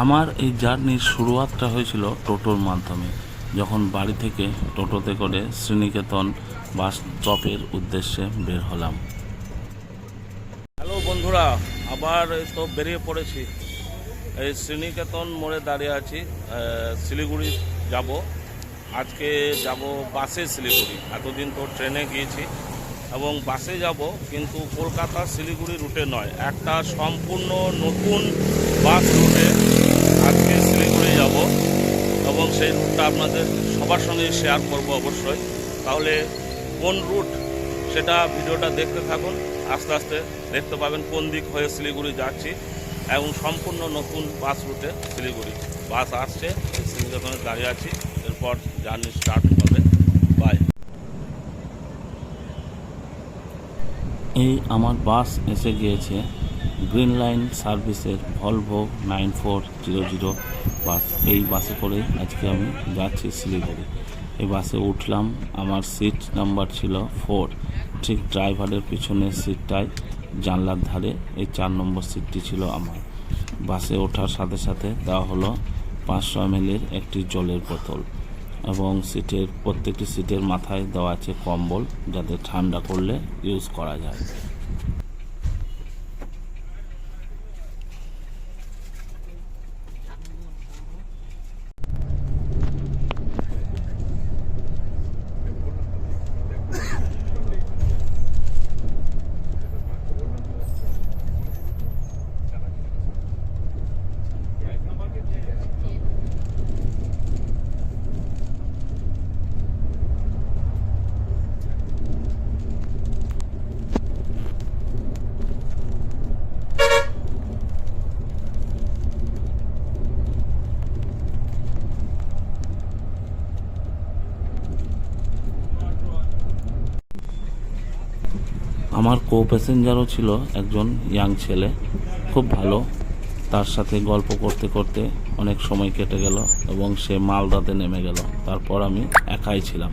আমার এই জার্নির শুরুয়াতটা হয়েছিল টোটোর মাধ্যমে, যখন বাড়ি থেকে টোটোতে করে শ্রীনিকেতন বাস স্টপের উদ্দেশ্যে বের হলাম। হ্যালো বন্ধুরা, আবার তো বেরিয়ে পড়েছি। এই শ্রীনিকেতন মোড়ে দাঁড়িয়ে আছি। শিলিগুড়ি যাব, আজকে যাব বাসে শিলিগুড়ি। এতদিন তো ট্রেনে গিয়েছি এবং বাসে যাব, কিন্তু কলকাতা শিলিগুড়ি রুটে নয়, একটা সম্পূর্ণ নতুন বাস রুটে আজকে শিলিগুড়ি যাব এবং সেই রুটটা আপনাদের সবার সঙ্গে শেয়ার করব অবশ্যই। তাহলে কোন রুট সেটা ভিডিওটা দেখতে থাকুন, আস্তে আস্তে দেখতে পাবেন কোন দিক হয়ে শিলিগুড়ি যাচ্ছি এবং সম্পূর্ণ নতুন বাস রুটে শিলিগুড়ি। বাস আসছে, শ্রীনিকেতনে দাঁড়িয়ে আছি, এরপর জার্নি স্টার্ট হবে। বাই। এই আমার বাস এসে গিয়েছে, গ্রিন লাইন সার্ভিসের ভলভো 9400 বাস। এই বাসে করেই আজকে আমি যাচ্ছি শিলিগুড়ি। এই বাসে উঠলাম, আমার সিট নাম্বার ছিল 4। ঠিক ড্রাইভারের পিছনের সিটটায় জানলার ধারে এই 4 নম্বর সিটটি ছিল আমার। বাসে ওঠার সাথে সাথে দেওয়া হলো 500 ml একটি জলের বোতল এবং প্রত্যেকটি সিটের মাথায় দেওয়া আছে কম্বল, যাতে ঠান্ডা করলে ইউজ করা যায়। আমার কো প্যাসেঞ্জারও ছিল একজন ইয়াং ছেলে, খুব ভালো। তার সাথে গল্প করতে করতে অনেক সময় কেটে গেল এবং সে মালদাতে নেমে গেল। তারপর আমি একাই ছিলাম।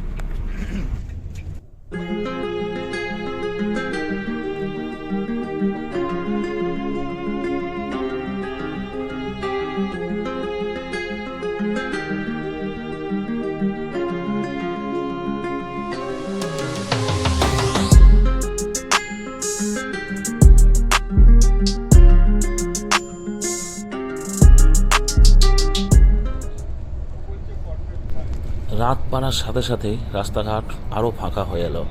রাত বাড়ার সাথে সাথেই রাস্তাঘাট আরও ফাঁকা হয়ে এলো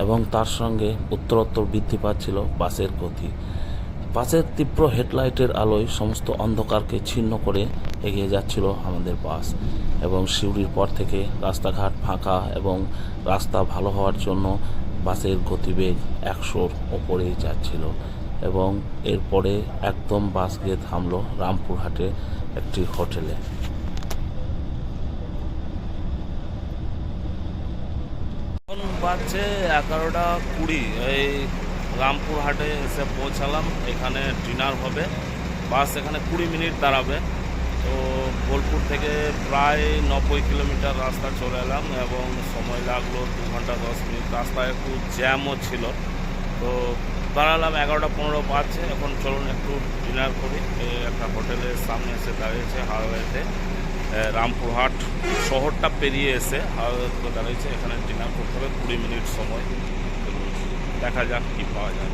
এবং তার সঙ্গে উত্তরোত্তর বৃদ্ধি পাচ্ছিল বাসের গতি। বাসের তীব্র হেডলাইটের আলোয় সমস্ত অন্ধকারকে ছিন্ন করে এগিয়ে যাচ্ছিল আমাদের বাস এবং সিউড়ির পর থেকে রাস্তাঘাট ফাঁকা এবং রাস্তা ভালো হওয়ার জন্য বাসের গতিবেগ 100-র ওপরেই যাচ্ছিল এবং এরপরে একদম বাস গিয়ে থামলো রামপুরহাটে একটি হোটেলে। বাজছে 11:20। এই রামপুরহাটে এসে পৌঁছালাম, এখানে ডিনার হবে। বাস এখানে 20 মিনিট দাঁড়াবে। তো বোলপুর থেকে প্রায় 90 কিলোমিটার রাস্তা চলে এলাম এবং সময় লাগলো 2 ঘন্টা 10 মিনিট। রাস্তায় একটু জ্যামও ছিল, তো দাঁড়ালাম। 11:15 বাজছে। এখন চলুন একটু ডিনার করি। একটা হোটেলের সামনে এসে দাঁড়িয়েছে, হাইওয়েতে রামপুরহাট শহরটা পেরিয়ে এসে হাইওয়েতে দাঁড়িয়েছে। এখানে ডিনার করতে হবে, 20 মিনিট সময়। দেখা যাক কী পাওয়া যায়।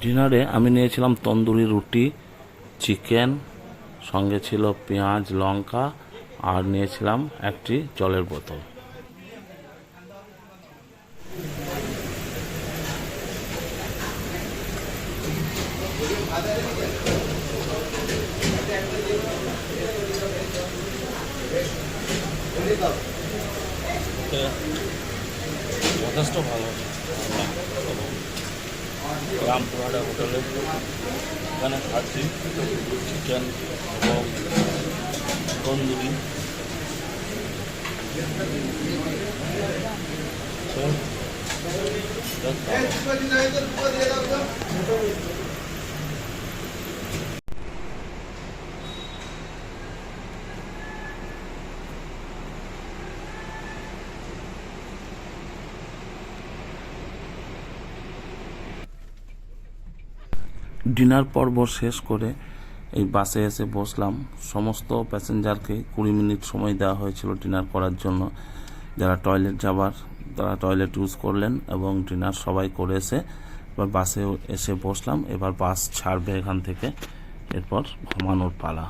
ডিনারে আমি নিয়েছিলাম তন্দুরি রুটি, চিকেন, সঙ্গে ছিল পেঁয়াজ লঙ্কা, আর নিয়েছিলাম একটি জলের বোতল। যথেষ্ট ভালো। রামপুরহাটা হোটেলে। এখানে খাচ্ছি চিকেন এবং তন্দুরি। ডিনার পর্ব শেষ করে এই বাসে এসে বসলাম। সমস্ত প্যাসেঞ্জারকে 20 মিনিট সময় দেওয়া হয়েছিল ডিনার করার জন্য। যারা টয়লেট যাবার তারা টয়লেট ইউজ করলেন এবং ডিনার সবাই করে এসে এবার বাসে এসে বসলাম। এবার বাস ছাড়বে এখান থেকে, এরপর ঘুমানোর পালা।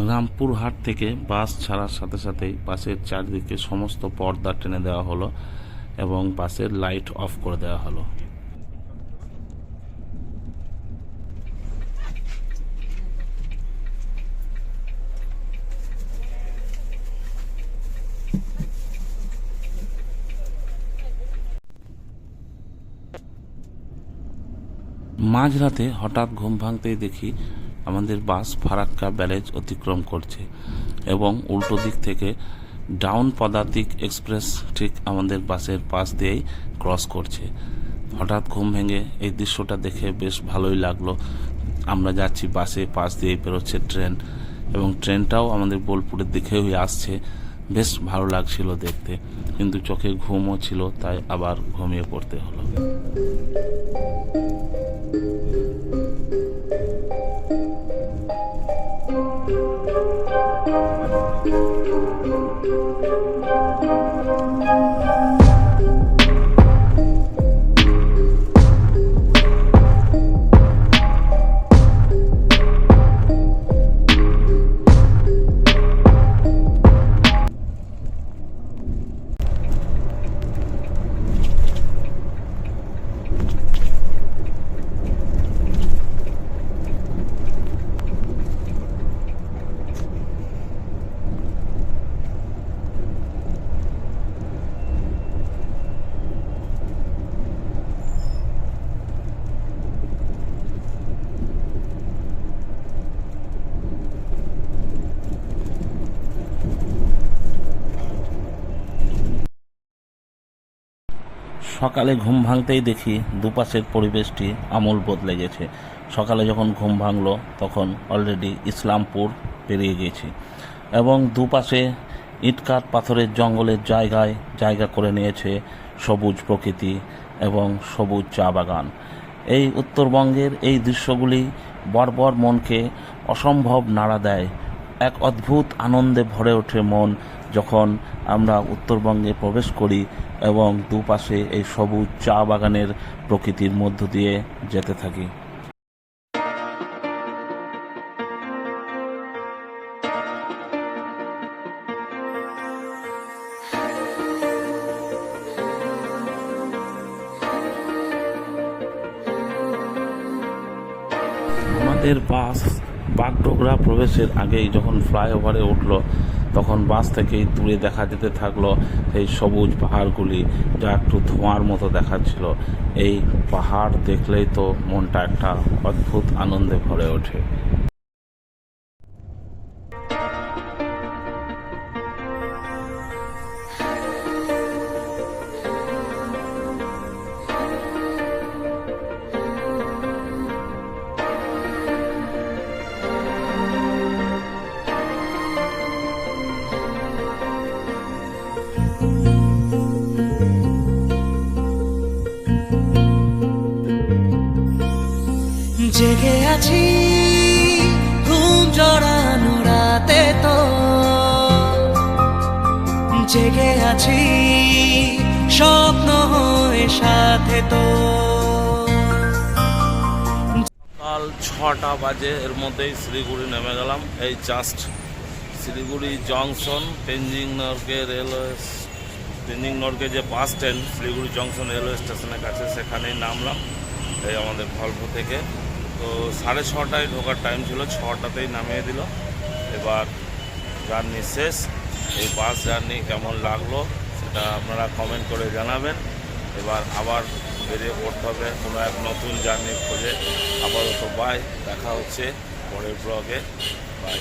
রামপুরহাট থেকে বাস ছাড়ার সাথে সাথেই বাসের চারদিকে সমস্ত পর্দা টেনে দেওয়া হলো এবং বাসের লাইট অফ করে দেওয়া হলো। মাঝরাতে হঠাৎ ঘুম ভাঙতেই দেখি আমাদের বাস ফারাক্কা ব্যারেজ অতিক্রম করছে এবং উল্টো দিক থেকে ডাউন পদাতিক এক্সপ্রেস ঠিক আমাদের বাসের পাশ দিয়েই ক্রস করছে। হঠাৎ ঘুম ভেঙে এই দৃশ্যটা দেখে বেশ ভালোই লাগলো। আমরা যাচ্ছি, বাসে পাশ দিয়েই বেরোচ্ছে ট্রেন এবং ট্রেনটাও আমাদের বোলপুরের দিকেই আসছে। বেশ ভালো লাগছিল দেখতে, কিন্তু চোখে ঘুমও ছিল, তাই আবার ঘুমিয়ে পড়তে হলো। সকালে ঘুম ভাঙতেই দেখি দুপাশের পরিবেশটি আমূল বদলে গেছে। সকালে যখন ঘুম ভাঙলো তখন অলরেডি ইসলামপুর পেরিয়ে গেছি এবং দুপাশে ইটকাট পাথরের জঙ্গলের জায়গায় জায়গা করে নিয়েছে সবুজ প্রকৃতি এবং সবুজ চা বাগান। এই উত্তরবঙ্গের এই দৃশ্যগুলি বর্বর মনকে অসম্ভব নাড়া দেয়। এক অদ্ভুত আনন্দে ভরে ওঠে মন যখন আমরা উত্তরবঙ্গে প্রবেশ করি এবং দুপাশে এই সবুজ চা বাগানের প্রকৃতির মধ্য দিয়ে যেতে থাকি। আমাদের বাস বাগডোগরা প্রবেশের আগেই যখন ফ্লাইওভারে উঠলো তখন বাস থেকেই দূরে দেখা যেতে থাকলো সেই সবুজ পাহাড়গুলি, যা একটু ধোঁয়ার মতো দেখাচ্ছিল। এই পাহাড় দেখলেই তো মনটা একটা অদ্ভুত আনন্দে ভরে ওঠে। জেগে আছি ঘুম জড়ানো রাতে, তো জেগে আছি স্বপ্ন হয়ে সাথে, তো কাল 6টা বাজে এর মধ্যেই শিলিগুড়ি নেমে গেলাম। এই জাস্ট শিলিগুড়ি জংশন তেঞ্জিং নর্গে যে bus stand Siliguri junction railway স্টেশনের কাছে, সেখানেই নামলাম এই আমাদের ভলভো থেকে। তো 6:30টায় ঢোকার টাইম ছিল, 6টাতেই নামিয়ে দিল। এবার জার্নি শেষ। এই বাস জার্নি কেমন লাগলো সেটা সেটা আপনারা কমেন্ট করে জানাবেন। এবার আবার বেরিয়ে পড়তে হবে কোনো এক নতুন জার্নির খোঁজে। আপাতত বাই, দেখা হচ্ছে পরের ব্লগে। বাই।